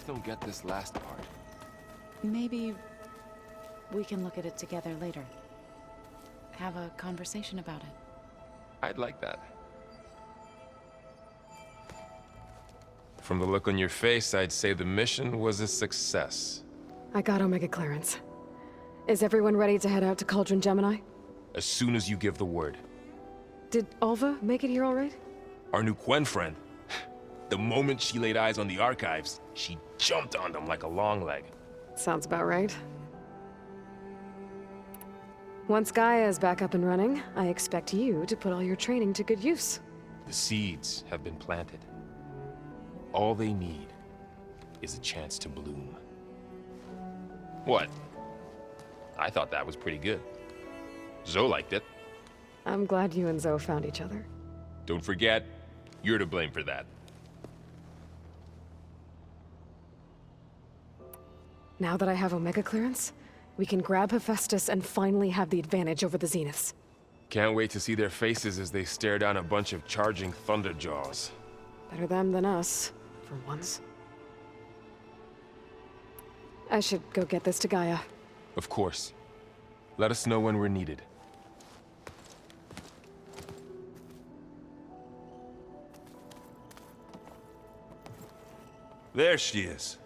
just don't get this last part. Maybe we can look at it together later. Have a conversation about it. I'd like that. From the look on your face, I'd say the mission was a success. I got Omega clearance. Is everyone ready to head out to Cauldron Gemini? As soon as you give the word. Did Alva make it here all right? Our new Quen friend. The moment she laid eyes on the archives, she jumped on them like a long leg. Sounds about right. Once Gaia is back up and running, I expect you to put all your training to good use. The seeds have been planted. All they need is a chance to bloom. What? I thought that was pretty good. Zoe liked it. I'm glad you and Zoe found each other. Don't forget, you're to blame for that. Now that I have Omega clearance, we can grab Hephaestus and finally have the advantage over the Zeniths. Can't wait to see their faces as they stare down a bunch of charging Thunderjaws. Better them than us, for once. I should go get this to Gaia. Of course. Let us know when we're needed. There she is.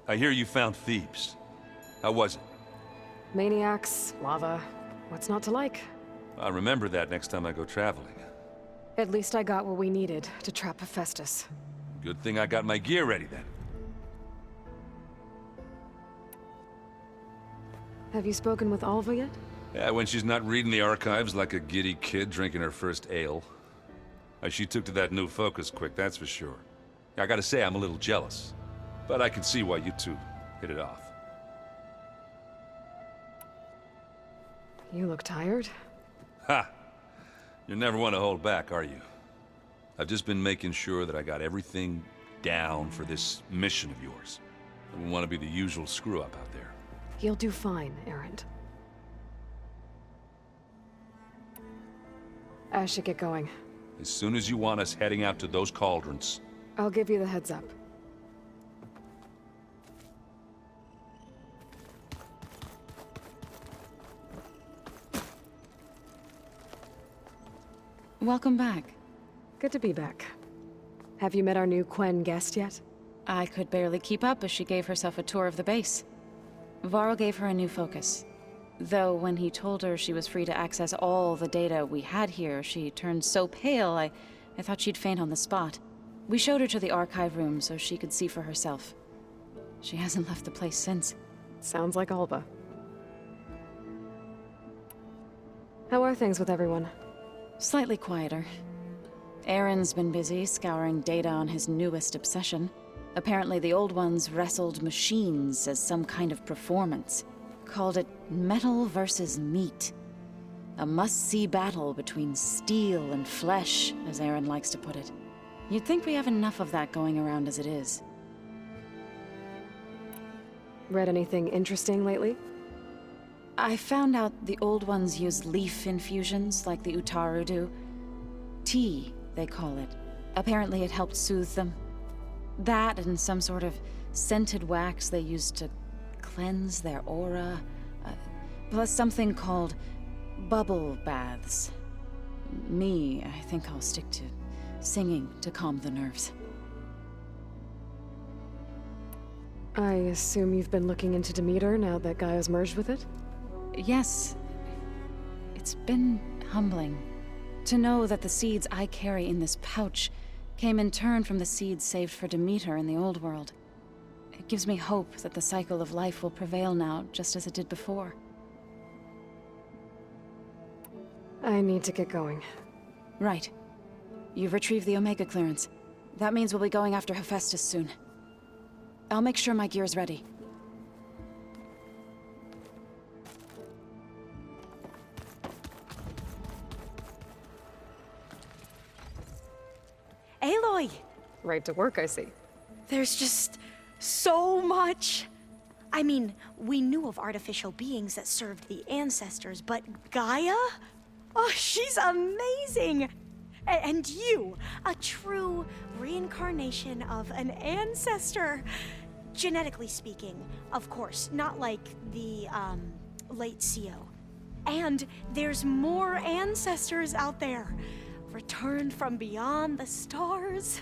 I hear you found Thebes. How was it? Maniacs, lava, what's not to like? I'll remember that next time I go traveling. At least I got what we needed to trap Hephaestus. Good thing I got my gear ready then. Have you spoken with Alva yet? Yeah, when she's not reading the archives like a giddy kid drinking her first ale. She took to that new focus quick, that's for sure. I gotta say, I'm a little jealous. But I can see why you two hit it off. You look tired. Ha! You never want to hold back, are you? I've just been making sure that I got everything down for this mission of yours. I wouldn't want to be the usual screw-up out there. You'll do fine, Erend. I should get going. As soon as you want us heading out to those cauldrons. I'll give you the heads up. Welcome back. Good to be back. Have you met our new Quen guest yet? I could barely keep up as she gave herself a tour of the base. Varl gave her a new focus. Though when he told her she was free to access all the data we had here, she turned so pale I thought she'd faint on the spot. We showed her to the archive room so she could see for herself. She hasn't left the place since. Sounds like Alba. How are things with everyone? Slightly quieter. Aaron's been busy scouring data on his newest obsession. Apparently the old ones wrestled machines as some kind of performance. Called it metal versus meat. A must-see battle between steel and flesh, as Aaron likes to put it. You'd think we have enough of that going around as it is. Read anything interesting lately? I found out the old ones use leaf infusions like the Utaru do. Tea, they call it. Apparently it helped soothe them. That and some sort of scented wax they used to cleanse their aura. Plus something called bubble baths. I think I'll stick to singing to calm the nerves. I assume you've been looking into Demeter now that Gaia's merged with it? Yes. It's been humbling to know that the seeds I carry in this pouch came in turn from the seeds saved for Demeter in the old world. It gives me hope that the cycle of life will prevail now, just as it did before. I need to get going. Right. You've retrieved the Omega clearance. That means we'll be going after Hephaestus soon. I'll make sure my gear's ready. Aloy! Right to work, I see. There's just so much. I mean, we knew of artificial beings that served the ancestors, but Gaia? Oh, she's amazing! And you, a true reincarnation of an ancestor. Genetically speaking, of course, not like the, late CO. And there's more ancestors out there, returned from beyond the stars.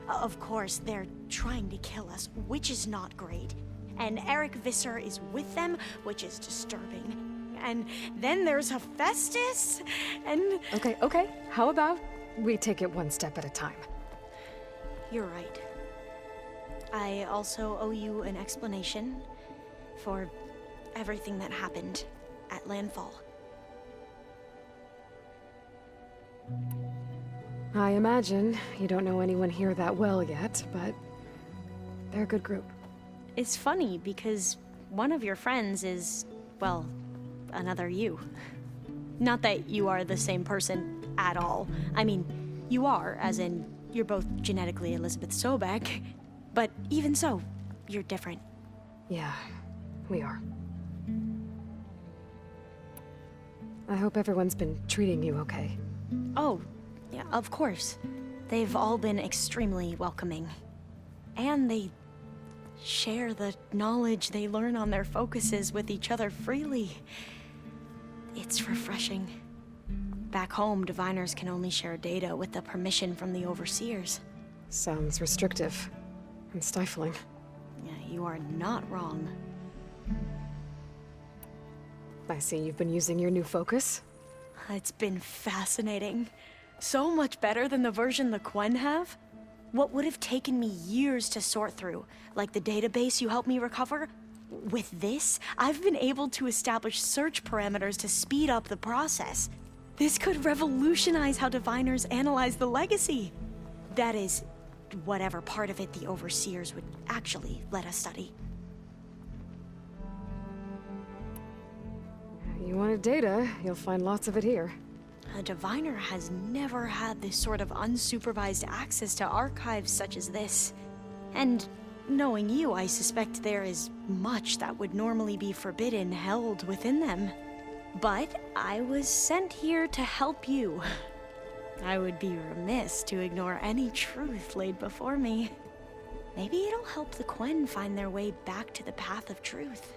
Of course, they're trying to kill us, which is not great. And Eric Visser is with them, which is disturbing. And then there's Hephaestus, and... Okay. How about we take it one step at a time? You're right. I also owe you an explanation for everything that happened at Landfall. I imagine you don't know anyone here that well yet, but they're a good group. It's funny because one of your friends is, well, another you. Not that you are the same person at all. I mean, you are, as in, you're both genetically Elizabeth Sobek, but even so, you're different. Yeah, we are. I hope everyone's been treating you okay. Oh, yeah, of course. They've all been extremely welcoming. And they share the knowledge they learn on their focuses with each other freely. It's refreshing. Back home, diviners can only share data with the permission from the overseers. Sounds restrictive and stifling. Yeah, you are not wrong. I see you've been using your new focus. It's been fascinating. So much better than the version the Quen have. What would have taken me years to sort through, like the database you helped me recover, with this, I've been able to establish search parameters to speed up the process. This could revolutionize how diviners analyze the legacy. That is, whatever part of it the overseers would actually let us study. You wanted data, you'll find lots of it here. A diviner has never had this sort of unsupervised access to archives such as this. And knowing you, I suspect there is much that would normally be forbidden held within them. But I was sent here to help you. I would be remiss to ignore any truth laid before me. Maybe it'll help the Quen find their way back to the path of truth.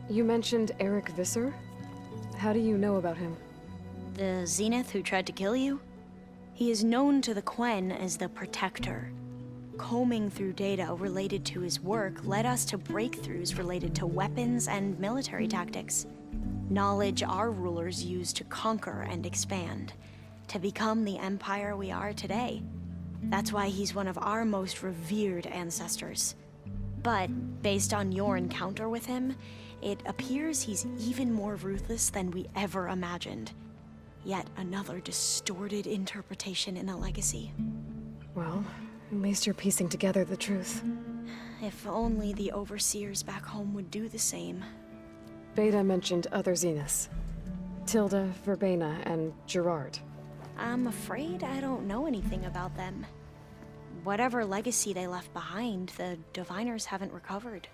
You mentioned Eric Visser? How do you know about him? The Zenith who tried to kill you? He is known to the Quen as the Protector. Combing through data related to his work led us to breakthroughs related to weapons and military tactics. Knowledge our rulers used to conquer and expand, to become the empire we are today. That's why he's one of our most revered ancestors. But based on your encounter with him, it appears he's even more ruthless than we ever imagined. Yet another distorted interpretation in the legacy. Well, at least you're piecing together the truth. If only the overseers back home would do the same. Beta mentioned other Zeniths. Tilda, Verbena, and Gerard. I'm afraid I don't know anything about them. Whatever legacy they left behind, the diviners haven't recovered.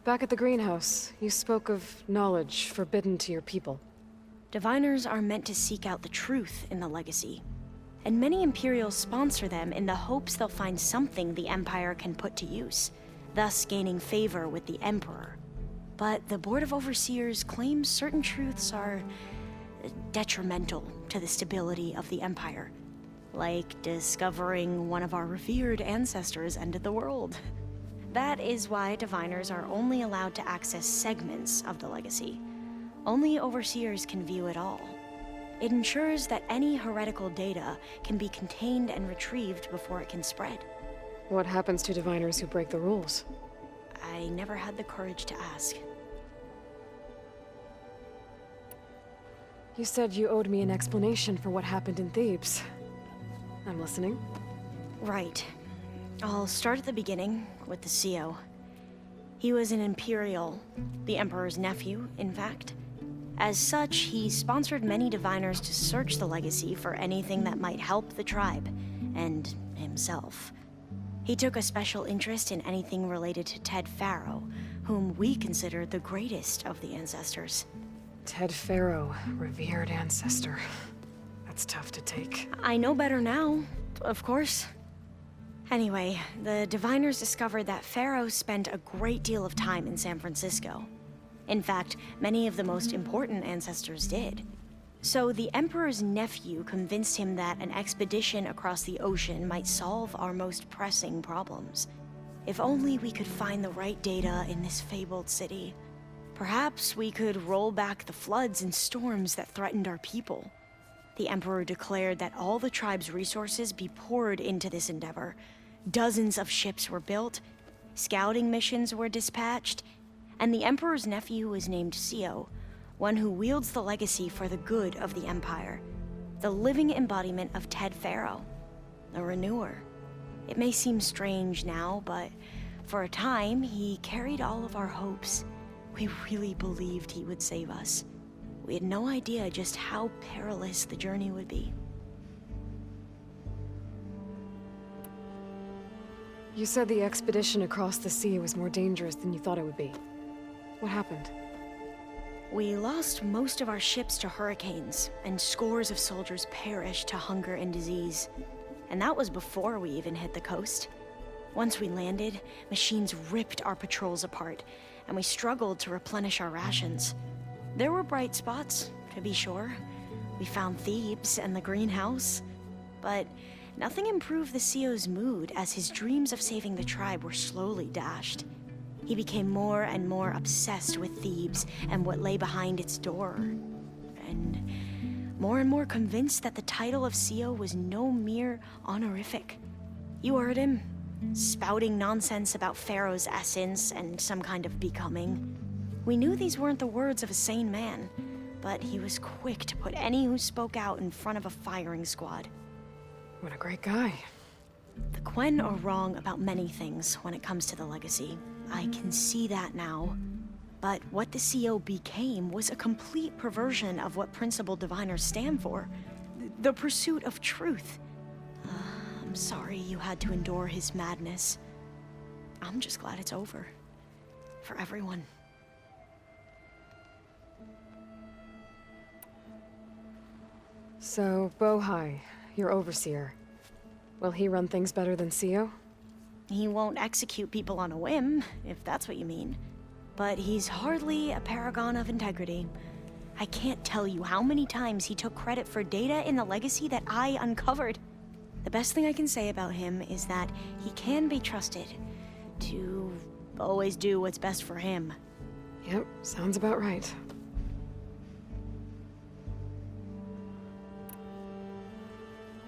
Back at the greenhouse, you spoke of knowledge forbidden to your people. Diviners are meant to seek out the truth in the legacy, and many Imperials sponsor them in the hopes they'll find something the Empire can put to use, thus gaining favor with the Emperor. But the Board of Overseers claims certain truths are detrimental to the stability of the Empire, like discovering one of our revered ancestors ended the world. That is why diviners are only allowed to access segments of the legacy. Only overseers can view it all. It ensures that any heretical data can be contained and retrieved before it can spread. What happens to diviners who break the rules? I never had the courage to ask. You said you owed me an explanation for what happened in Thebes. I'm listening. Right. I'll start at the beginning, with the CO. He was an Imperial, the Emperor's nephew, in fact. As such, he sponsored many diviners to search the legacy for anything that might help the tribe, and himself. He took a special interest in anything related to Ted Faro, whom we consider the greatest of the ancestors. Ted Faro, revered ancestor. That's tough to take. I know better now, of course. Anyway, the diviners discovered that Faro spent a great deal of time in San Francisco. In fact, many of the most important ancestors did. So the Emperor's nephew convinced him that an expedition across the ocean might solve our most pressing problems. If only we could find the right data in this fabled city. Perhaps we could roll back the floods and storms that threatened our people. The Emperor declared that all the tribe's resources be poured into this endeavor. Dozens of ships were built, scouting missions were dispatched, and the Emperor's nephew was named Sio, one who wields the legacy for the good of the Empire, the living embodiment of Ted Faro, a renewer. It may seem strange now, but for a time, he carried all of our hopes. We really believed he would save us. We had no idea just how perilous the journey would be. You said the expedition across the sea was more dangerous than you thought it would be. What happened? We lost most of our ships to hurricanes, and scores of soldiers perished to hunger and disease. And that was before we even hit the coast. Once we landed, machines ripped our patrols apart, and we struggled to replenish our rations. There were bright spots, to be sure. We found Thebes and the greenhouse, but nothing improved the CEO's mood as his dreams of saving the tribe were slowly dashed. He became more and more obsessed with Thebes and what lay behind its door, and more convinced that the title of CEO was no mere honorific. You heard him, spouting nonsense about Pharaoh's essence and some kind of becoming. We knew these weren't the words of a sane man, but he was quick to put any who spoke out in front of a firing squad. What a great guy. The Quen are wrong about many things when it comes to the legacy. I can see that now. But what the CO became was a complete perversion of what principled diviners stand for. The pursuit of truth. I'm sorry you had to endure his madness. I'm just glad it's over. For everyone. So, Bohai, your overseer. Will he run things better than CEO? He won't execute people on a whim, if that's what you mean. But he's hardly a paragon of integrity. I can't tell you how many times he took credit for data in the legacy that I uncovered. The best thing I can say about him is that he can be trusted to always do what's best for him. Yep, sounds about right.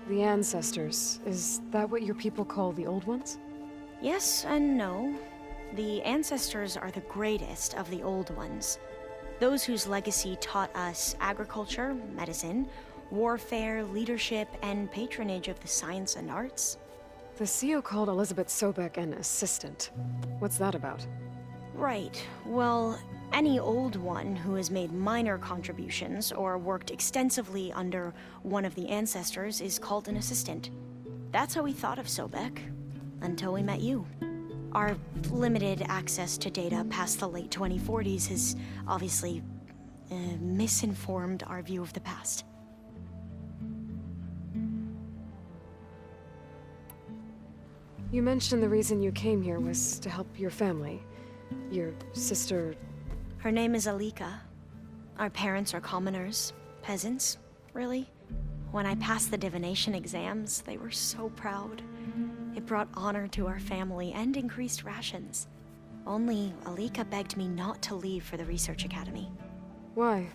The ancestors, is that what your people call the old ones? Yes and no. The ancestors are the greatest of the old ones. Those whose legacy taught us agriculture, medicine, warfare, leadership, and patronage of the science and arts. The CEO called Elizabeth Sobek an assistant. What's that about? Right. Well, any old one who has made minor contributions or worked extensively under one of the ancestors is called an assistant. That's how we thought of Sobek, until we met you. Our limited access to data past the late 2040s has obviously misinformed our view of the past. You mentioned the reason you came here was to help your family. Your sister... Her name is Alika. Our parents are commoners, peasants, really. When I passed the divination exams, they were so proud. It brought honor to our family and increased rations. Only Alika begged me not to leave for the research academy. Why?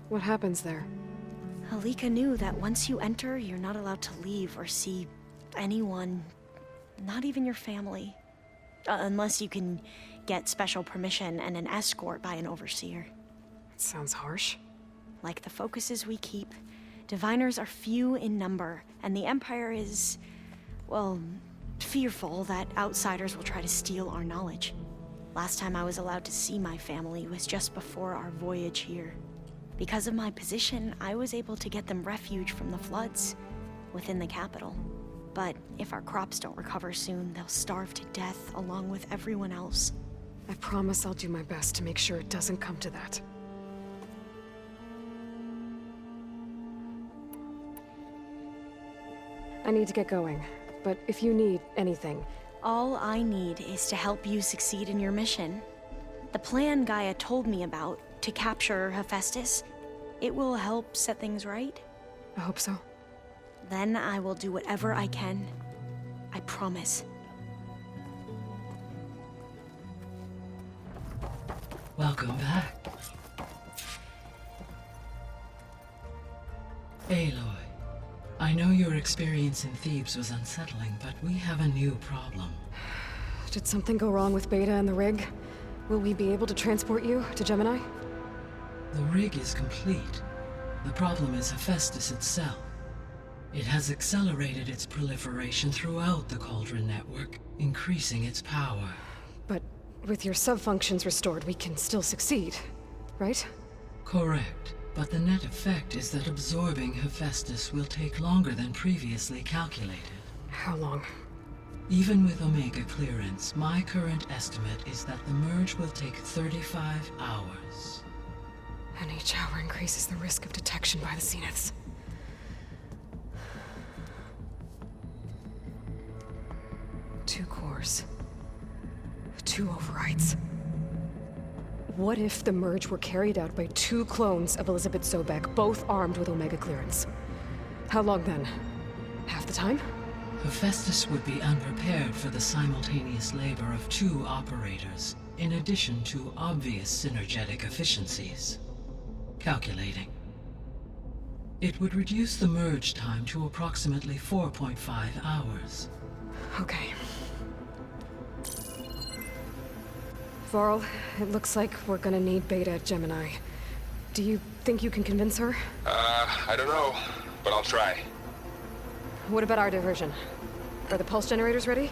What happens there? Alika knew that once you enter, you're not allowed to leave or see anyone, not even your family. Unless you can get special permission and an escort by an overseer. That sounds harsh. Like the focuses we keep, diviners are few in number, and the Empire is, well, fearful that outsiders will try to steal our knowledge. Last time I was allowed to see my family was just before our voyage here. Because of my position, I was able to get them refuge from the floods within the capital. But if our crops don't recover soon, they'll starve to death along with everyone else. I promise I'll do my best to make sure it doesn't come to that. I need to get going, but if you need anything... All I need is to help you succeed in your mission. The plan Gaia told me about, to capture Hephaestus, it will help set things right. I hope so. Then I will do whatever I can. I promise. Welcome back. Aloy, I know your experience in Thebes was unsettling, but we have a new problem. Did something go wrong with Beta and the rig? Will we be able to transport you to Gemini? The rig is complete. The problem is Hephaestus itself. It has accelerated its proliferation throughout the Cauldron network, increasing its power. But with your sub-functions restored, we can still succeed, right? Correct. But the net effect is that absorbing Hephaestus will take longer than previously calculated. How long? Even with Omega clearance, my current estimate is that the merge will take 35 hours. And each hour increases the risk of detection by the Zeniths. Two cores. 2 overrides. What if the merge were carried out by 2 clones of Elizabeth Sobek, both armed with Omega clearance? How long then? Half the time? Hephaestus would be unprepared for the simultaneous labor of 2 operators, in addition to obvious synergetic efficiencies. Calculating. It would reduce the merge time to approximately 4.5 hours. Okay. Varl, it looks like we're gonna need Beta at Gemini. Do you think you can convince her? I don't know, but I'll try. What about our diversion? Are the pulse generators ready?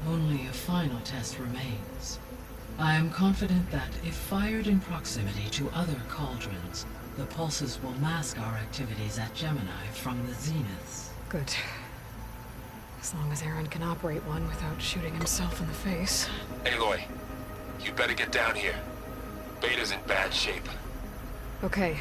Only a final test remains. I am confident that if fired in proximity to other cauldrons, the pulses will mask our activities at Gemini from the Zeniths. Good. As long as Aaron can operate one without shooting himself in the face. Aloy, you better get down here. Beta's in bad shape. Okay.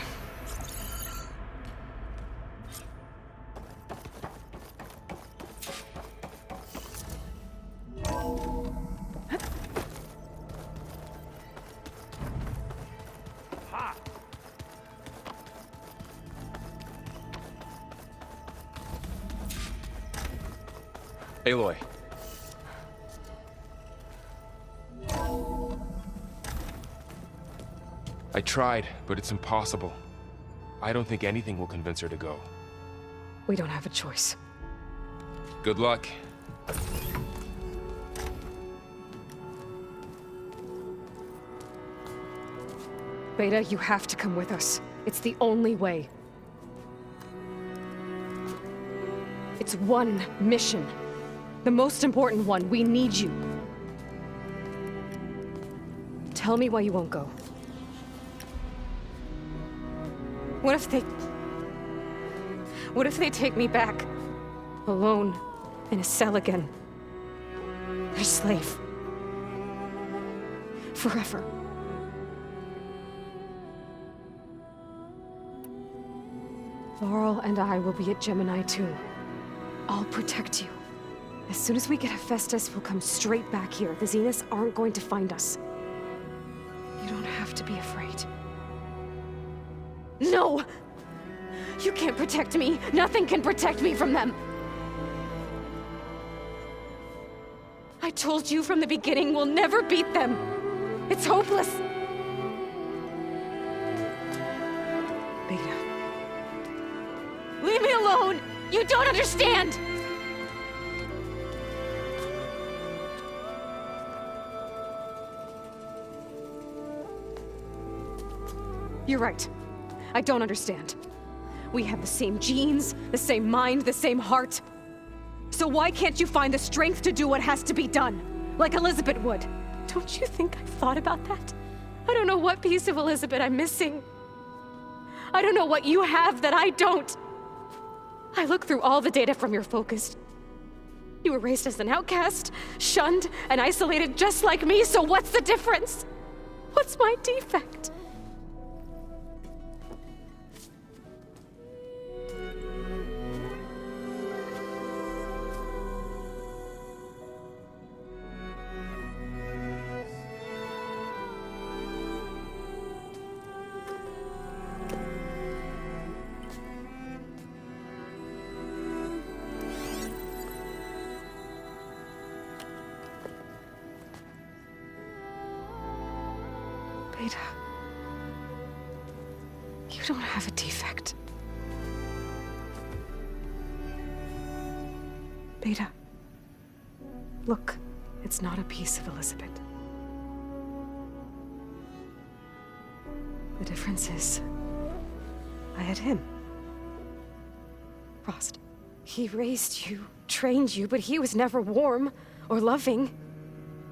Aloy. I tried, but it's impossible. I don't think anything will convince her to go. We don't have a choice. Good luck. Beta, you have to come with us. It's the only way. It's one mission. The most important one. We need you. Tell me why you won't go. What if they take me back? Alone, in a cell again. Their slave. Forever. Varl and I will be at Gemini too. I'll protect you. As soon as we get Hephaestus, we'll come straight back here. The Zeniths aren't going to find us. You don't have to be afraid. No! You can't protect me. Nothing can protect me from them. I told you from the beginning we'll never beat them. It's hopeless. Beta. Leave me alone! You don't understand! You're right. I don't understand. We have the same genes, the same mind, the same heart. So why can't you find the strength to do what has to be done? Like Elizabeth would. Don't you think I've thought about that? I don't know what piece of Elizabeth I'm missing. I don't know what you have that I don't. I look through all the data from your focus. You were raised as an outcast, shunned and isolated just like me, so what's the difference? What's my defect? Beta, you don't have a defect. Beta, look, it's not a piece of Elizabeth. The difference is, I had him. Frost. He raised you, trained you, but he was never warm or loving.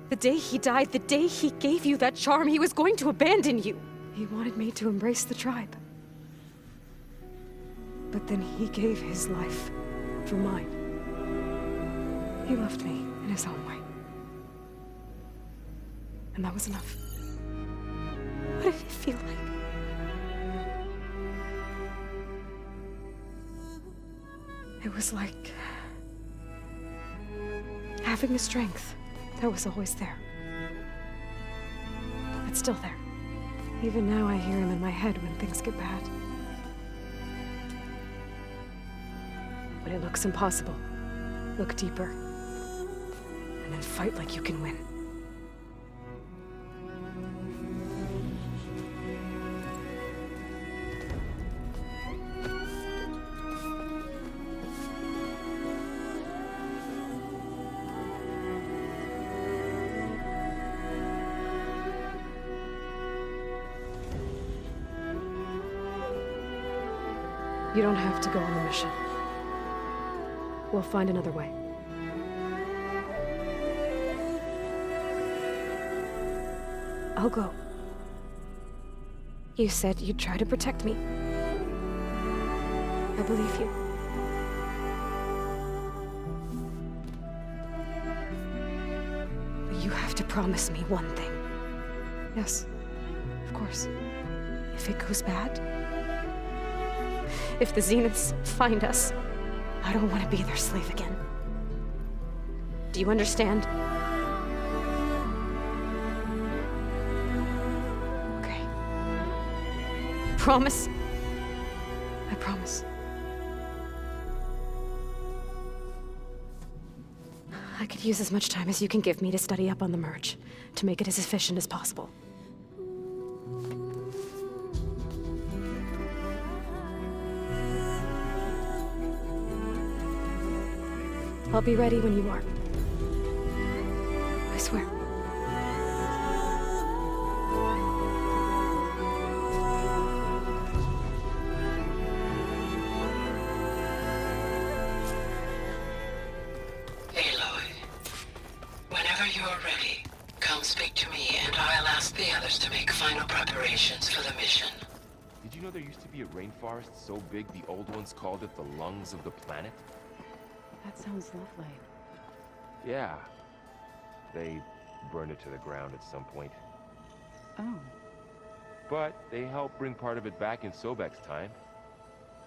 The day he died, the day he gave you that charm, he was going to abandon you. He wanted me to embrace the tribe. But then he gave his life for mine. He loved me in his own way. And that was enough. What did it feel like? It was like having the strength that was always there. It's still there. Even now I hear him in my head when things get bad. When it looks impossible, look deeper. And then fight like you can win. You don't have to go on the mission. We'll find another way. I'll go. You said you'd try to protect me. I believe you. But you have to promise me one thing. Yes, of course. If it goes bad, if the Zeniths find us, I don't want to be their slave again. Do you understand? Okay. Promise? I promise. I could use as much time as you can give me to study up on the merge, to make it as efficient as possible. I'll be ready when you are. I swear. Aloy, whenever you're ready, come speak to me and I'll ask the others to make final preparations for the mission. Did you know there used to be a rainforest so big the old ones called it the lungs of the planet? That sounds lovely. Yeah. They burned it to the ground at some point. Oh, But they helped bring part of it back in Sobek's time.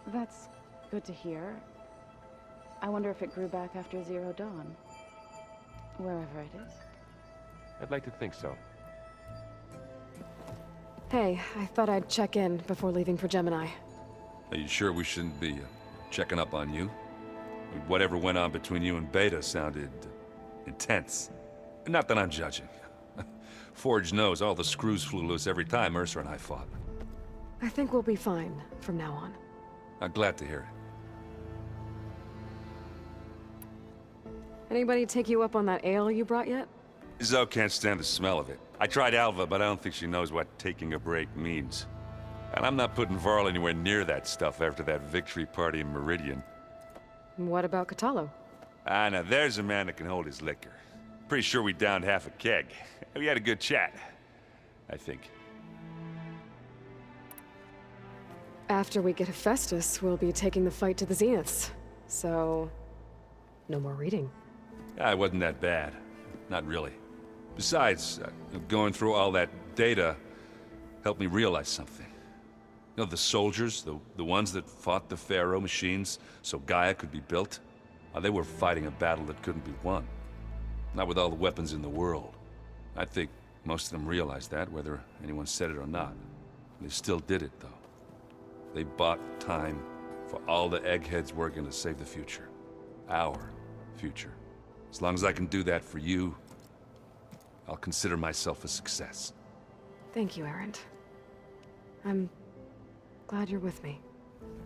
that's good to hear. I wonder if it grew back after Zero Dawn. Wherever it is. I'd like to think so. Hey, I thought I'd check in before leaving for Gemini. Are you sure we shouldn't be checking up on you? Whatever went on between you and Beta sounded intense. Not that I'm judging. Forge knows all the screws flew loose every time Mercer and I fought. I think we'll be fine from now on. I'm glad to hear it. Anybody take you up on that ale you brought yet? Zoe can't stand the smell of it. I tried Alva, but I don't think she knows what taking a break means. And I'm not putting Varl anywhere near that stuff after that victory party in Meridian. What about Catalo? Ah, now there's a man that can hold his liquor. Pretty sure we downed half a keg. We had a good chat, I think. After we get Hephaestus, we'll be taking the fight to the Zeniths. So, no more reading. It wasn't that bad. Not really. Besides, going through all that data helped me realize something. You know, the soldiers, the ones that fought the Pharaoh machines so Gaia could be built, they were fighting a battle that couldn't be won. Not with all the weapons in the world. I think most of them realized that, whether anyone said it or not. They still did it, though. They bought time for all the eggheads working to save the future. Our future. As long as I can do that for you, I'll consider myself a success. Thank you, Erend. I'm glad you're with me.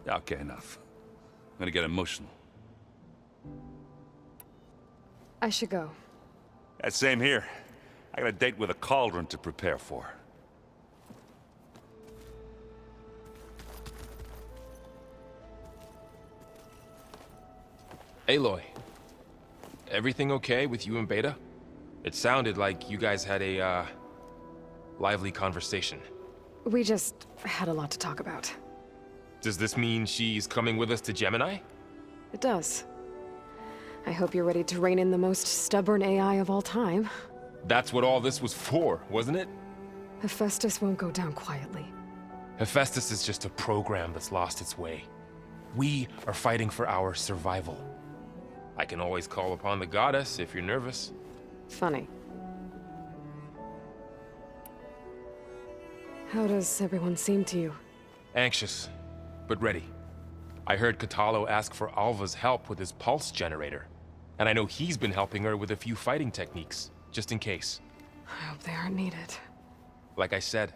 Okay, enough. I'm gonna get emotional. I should go. Same here. I got a date with a cauldron to prepare for. Aloy, everything okay with you and Beta? It sounded like you guys had a, lively conversation. We just had a lot to talk about. Does this mean she's coming with us to Gemini? It does. I hope you're ready to rein in the most stubborn AI of all time. That's what all this was for, wasn't it? Hephaestus won't go down quietly. Hephaestus is just a program that's lost its way. We are fighting for our survival. I can always call upon the goddess if you're nervous. Funny. How does everyone seem to you? Anxious, but ready. I heard Katalo ask for Alva's help with his pulse generator. And I know he's been helping her with a few fighting techniques, just in case. I hope they aren't needed. Like I said,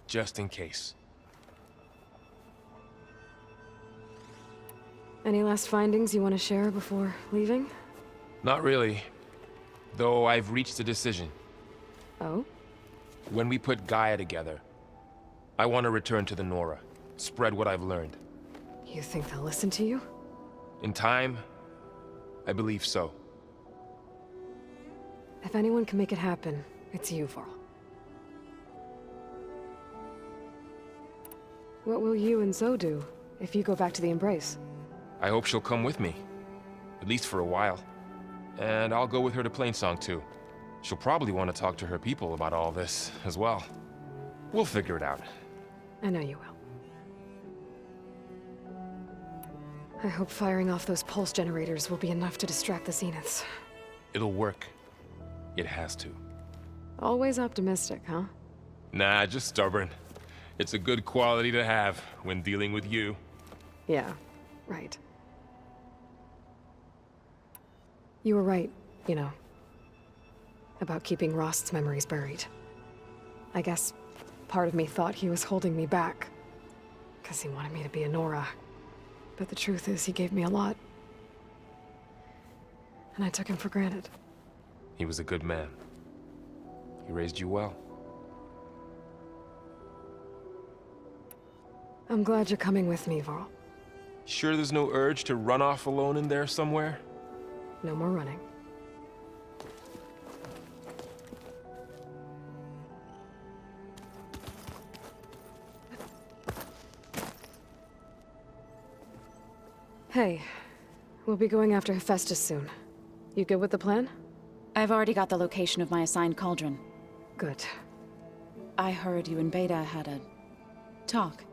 just in case. Any last findings you want to share before leaving? Not really. Though I've reached a decision. Oh? When we put Gaia together, I want to return to the Nora, spread what I've learned. You think they'll listen to you? In time, I believe so. If anyone can make it happen, it's you, Varl. What will you and Zoe do if you go back to the Embrace? I hope she'll come with me. At least for a while. And I'll go with her to Plainsong too. She'll probably want to talk to her people about all this as well. We'll figure it out. I know you will. I hope firing off those pulse generators will be enough to distract the Zeniths. It'll work. It has to. Always optimistic, huh? Nah, just stubborn. It's a good quality to have when dealing with you. Yeah, right. You were right, you know, about keeping Rost's memories buried. I guess part of me thought he was holding me back, because he wanted me to be a Nora. But the truth is, he gave me a lot. And I took him for granted. He was a good man. He raised you well. I'm glad you're coming with me, Varl. Sure there's no urge to run off alone in there somewhere? No more running. Hey, we'll be going after Hephaestus soon. You good with the plan? I've already got the location of my assigned cauldron. Good. I heard you and Beta had a talk.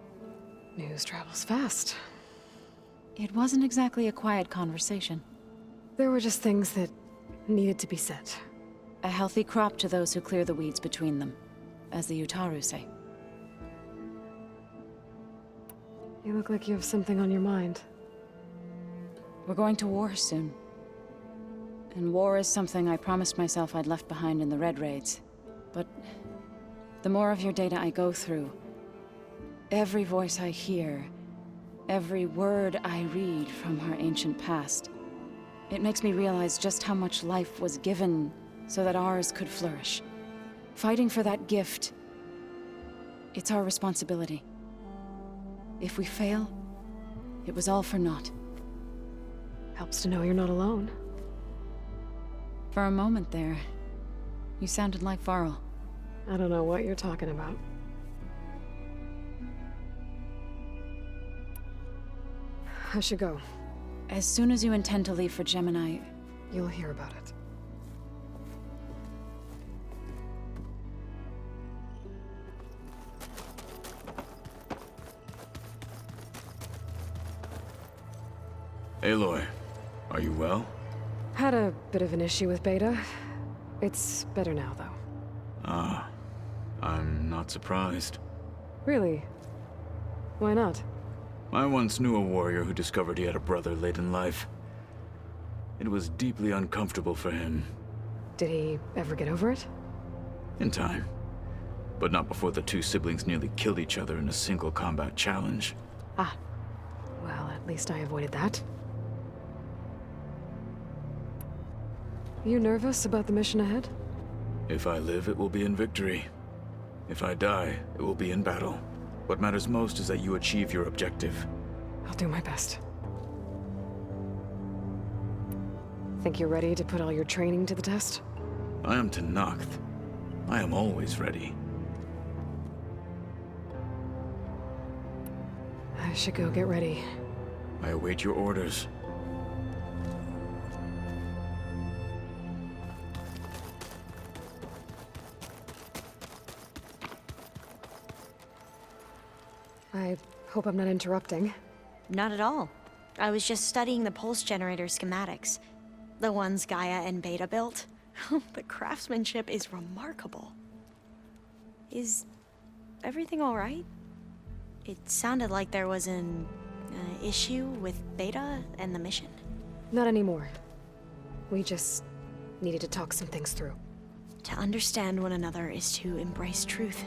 News travels fast. It wasn't exactly a quiet conversation. There were just things that needed to be said. A healthy crop to those who clear the weeds between them, as the Utaru say. You look like you have something on your mind. We're going to war soon. And war is something I promised myself I'd left behind in the Red Raids. But the more of your data I go through, every voice I hear, every word I read from our ancient past, it makes me realize just how much life was given so that ours could flourish. Fighting for that gift, it's our responsibility. If we fail, it was all for naught. Helps to know you're not alone. For a moment there, you sounded like Varl. I don't know what you're talking about. I should go. As soon as you intend to leave for Gemini, You'll hear about it. Aloy, are you well? Had a bit of an issue with Beta. It's better now, though. Ah, I'm not surprised. Really? Why not? I once knew a warrior who discovered he had a brother late in life. It was deeply uncomfortable for him. Did he ever get over it? In time. But not before the two siblings nearly killed each other in a single combat challenge. Ah. Well, at least I avoided that. You nervous about the mission ahead? If I live, it will be in victory. If I die, it will be in battle. What matters most is that you achieve your objective. I'll do my best. Think you're ready to put all your training to the test? I am Tenakth. I am always ready. I should go get ready. I await your orders. I hope I'm not interrupting. Not at all. I was just studying the pulse generator schematics. The ones Gaia and Beta built. The craftsmanship is remarkable. Is everything all right? It sounded like there was an issue with Beta and the mission. Not anymore. We just needed to talk some things through. To understand one another is to embrace truth.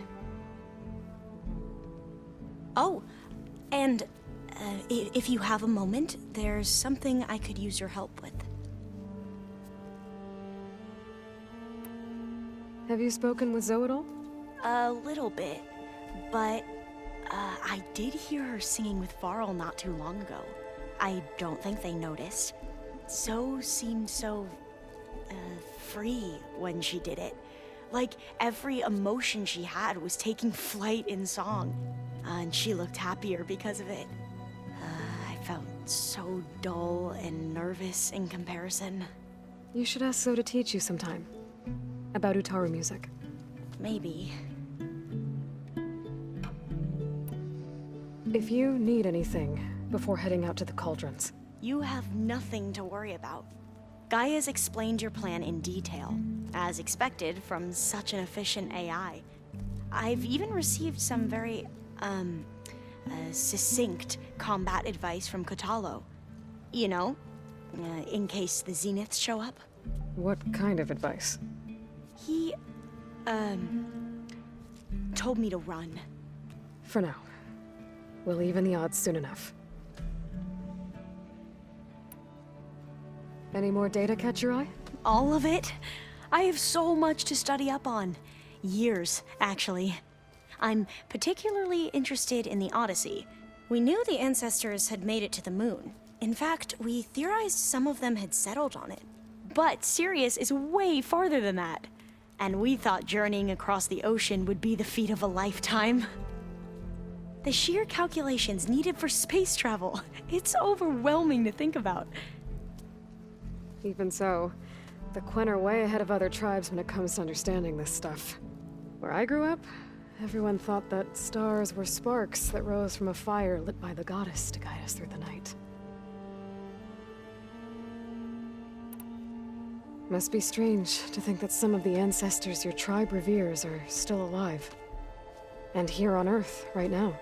Oh, and if you have a moment, there's something I could use your help with. Have you spoken with Zoe at all? A little bit, but I did hear her singing with Varl not too long ago. I don't think they noticed. Zoe seemed so free when she did it. Like every emotion she had was taking flight in song. And she looked happier because of it. I felt so dull and nervous in comparison. You should ask Zoe to teach you sometime. About Utaru music. Maybe. If you need anything before heading out to the cauldrons. You have nothing to worry about. Gaia's explained your plan in detail, as expected from such an efficient AI. I've even received some very, succinct combat advice from Kotalo. You know, in case the Zeniths show up. What kind of advice? He, told me to run. For now. We'll even the odds soon enough. Any more data catch your eye? All of it? I have so much to study up on. Years, actually. I'm particularly interested in the Odyssey. We knew the ancestors had made it to the moon. In fact, we theorized some of them had settled on it. But Sirius is way farther than that. And we thought journeying across the ocean would be the feat of a lifetime. The sheer calculations needed for space travel. It's overwhelming to think about. Even so, the Quen are way ahead of other tribes when it comes to understanding this stuff. Where I grew up, everyone thought that stars were sparks that rose from a fire lit by the goddess to guide us through the night. Must be strange to think that some of the ancestors your tribe reveres are still alive. And here on Earth, right now.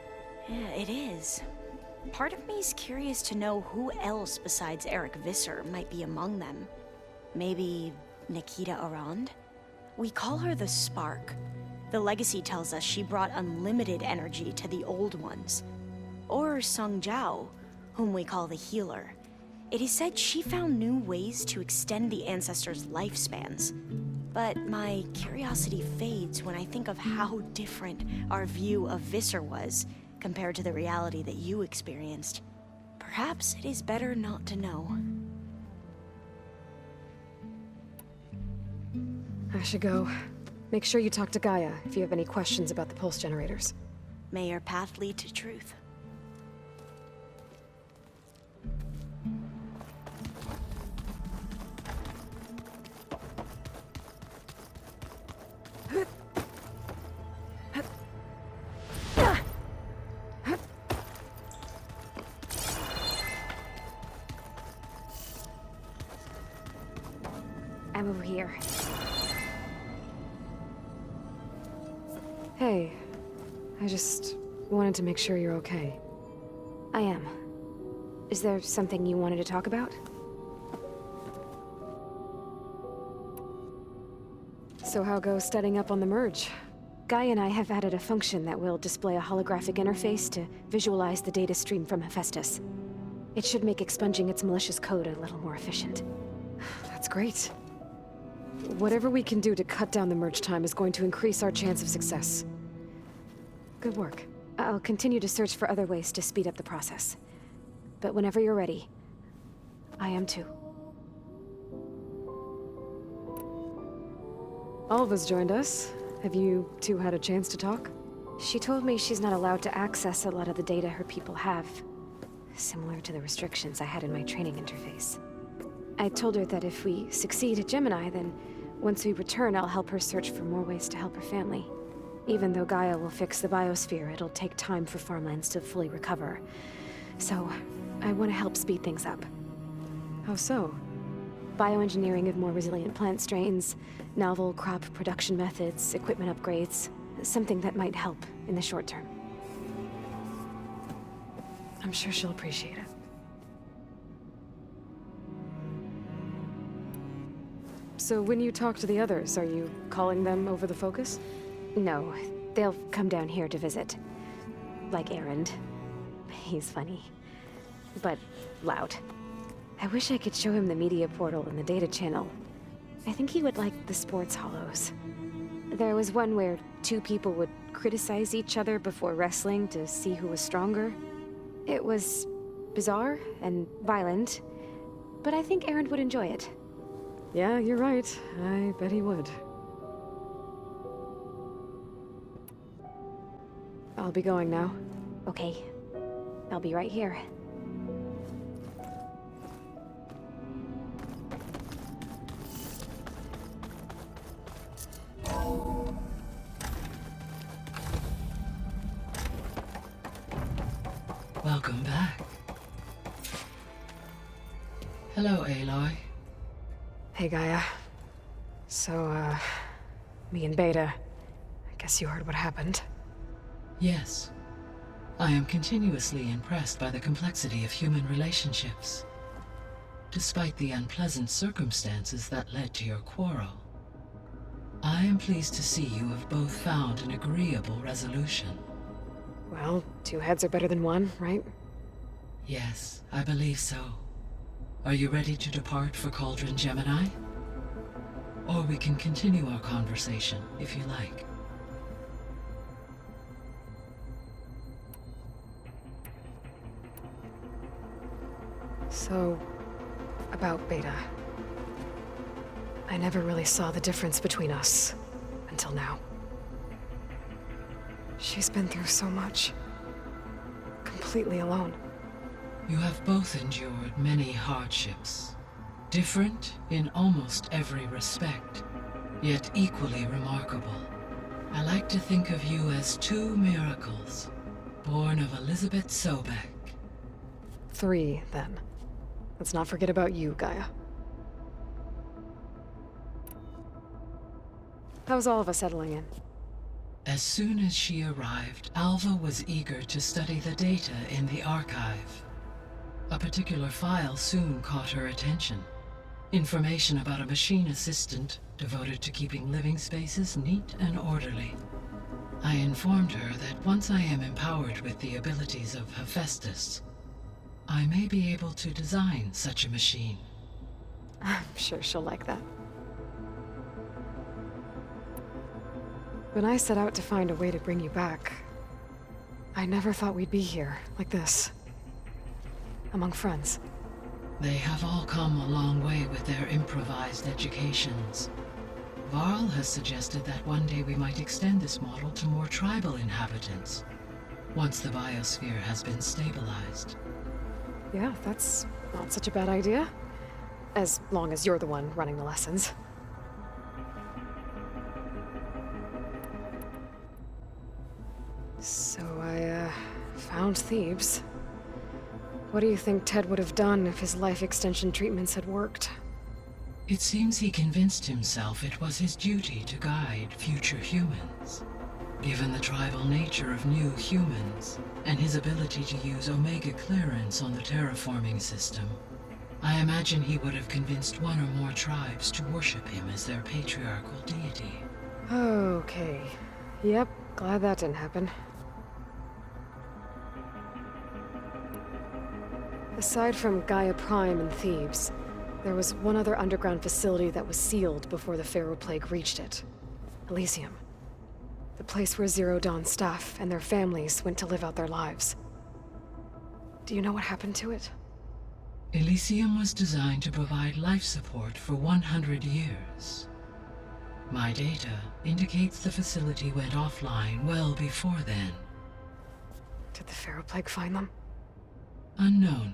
Yeah, it is. Part of me's curious to know who else besides Eric Visser might be among them. Maybe Nikita Arand? We call her the Spark. The legacy tells us she brought unlimited energy to the old ones. Or Sung Jiao, whom we call the Healer. It is said she found new ways to extend the ancestors' lifespans. But my curiosity fades when I think of how different our view of Visser was compared to the reality that you experienced. Perhaps it is better not to know. I should go. Make sure you talk to Gaia if you have any questions about the pulse generators. May your path lead to truth. I'm over here. Hey, I just wanted to make sure you're okay. I am. Is there something you wanted to talk about? So how goes studying up on the merge? Guy and I have added a function that will display a holographic interface to visualize the data stream from Hephaestus. It should make expunging its malicious code a little more efficient. That's great. Whatever we can do to cut down the merge time is going to increase our chance of success. Good work. I'll continue to search for other ways to speed up the process. But whenever you're ready, I am too. Alva's joined us. Have you two had a chance to talk? She told me she's not allowed to access a lot of the data her people have. Similar to the restrictions I had in my training interface. I told her that if we succeed at Gemini, then once we return, I'll help her search for more ways to help her family. Even though Gaia will fix the biosphere, it'll take time for farmlands to fully recover. So, I want to help speed things up. How so? Bioengineering of more resilient plant strains, novel crop production methods, equipment upgrades. Something that might help in the short term. I'm sure she'll appreciate it. So when you talk to the others, are you calling them over the focus? No, they'll come down here to visit. Like Erend. He's funny. But loud. I wish I could show him the media portal and the data channel. I think he would like the sports hollows. There was one where two people would criticize each other before wrestling to see who was stronger. It was bizarre and violent, but I think Erend would enjoy it. Yeah, you're right. I bet he would. I'll be going now. Okay. I'll be right here. Welcome back. Hello, Aloy. Hey, Gaia. So, me and Beta, I guess you heard what happened. Yes. I am continuously impressed by the complexity of human relationships. Despite the unpleasant circumstances that led to your quarrel, I am pleased to see you have both found an agreeable resolution. Well, two heads are better than one, right? Yes, I believe so. Are you ready to depart for Cauldron Gemini? Or we can continue our conversation, if you like. So, about Beta. I never really saw the difference between us, until now. She's been through so much. Completely alone. You have both endured many hardships. Different in almost every respect, yet equally remarkable. I like to think of you as two miracles, born of Elizabeth Sobek. 3, then. Let's not forget about you, Gaia. How's all of us settling in? As soon as she arrived, Alva was eager to study the data in the archive. A particular file soon caught her attention. Information about a machine assistant devoted to keeping living spaces neat and orderly. I informed her that once I am empowered with the abilities of Hephaestus, I may be able to design such a machine. I'm sure she'll like that. When I set out to find a way to bring you back, I never thought we'd be here, like this. Among friends. They have all come a long way with their improvised educations. Varl has suggested that one day we might extend this model to more tribal inhabitants, once the biosphere has been stabilized. Yeah, that's not such a bad idea. As long as you're the one running the lessons. So I, found Thebes. What do you think Ted would have done if his life extension treatments had worked? It seems he convinced himself it was his duty to guide future humans. Given the tribal nature of new humans, and his ability to use Omega clearance on the terraforming system, I imagine he would have convinced one or more tribes to worship him as their patriarchal deity. Okay. Yep, glad that didn't happen. Aside from Gaia Prime and Thebes, there was one other underground facility that was sealed before the Pharaoh Plague reached it. Elysium. The place where Zero Dawn staff and their families went to live out their lives. Do you know what happened to it? Elysium was designed to provide life support for 100 years. My data indicates the facility went offline well before then. Did the Pharaoh Plague find them? Unknown.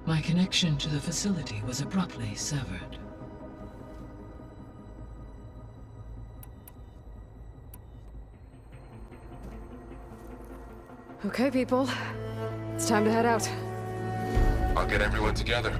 My connection to the facility was abruptly severed. Okay, people. It's time to head out. I'll get everyone together.